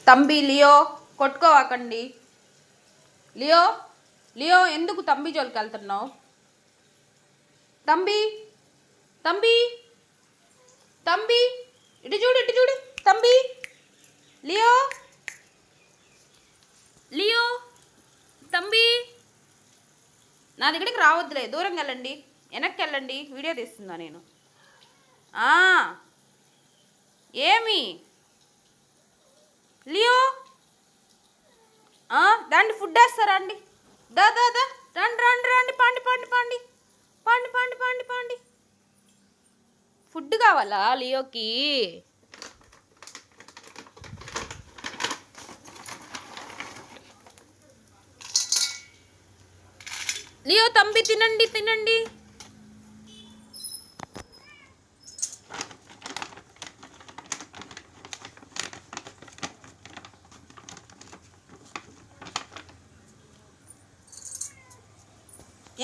తంబి Leo కొట్టుకోవాకండి. Leo Leo ఎందుకు తంబి జోలికి వెళ్తున్నావు? తంబి తంబి తంబి ఇటు చూడు తంబి. లియో లియో తంబి నా దగ్గరికి రావద్దులే, దూరంగా వెళ్ళండి, వెనక్కి వెళ్ళండి, వీడియో తీస్తున్నా నేను. ఏమి లియో దాన్ని ఫుడ్ వేస్తారా అండి? దా దా దా రండి రండి రండి, పాండి పాండి పాండి పాండి పాండి పాండి పాండి. ఫుడ్ కావాలా లియోకి? లియో తంబి తినండి తినండి.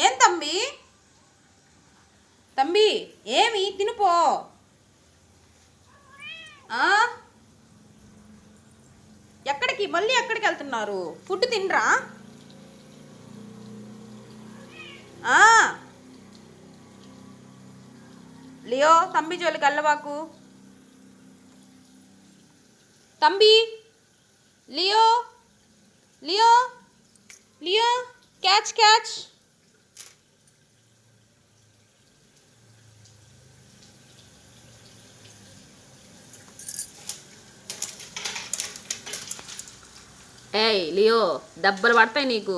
ఏం తంబి తంబి ఏమి తినుపో. ఎక్కడికి మళ్ళీ ఎక్కడికి వెళ్తున్నారు? ఫుడ్ తినరా? లియో తంబి జోలికి వెళ్ళవాకు. Thambi Leo Leo Leo catch catch. ఏయ్ లియో దెబ్బలు పడతాయి నీకు.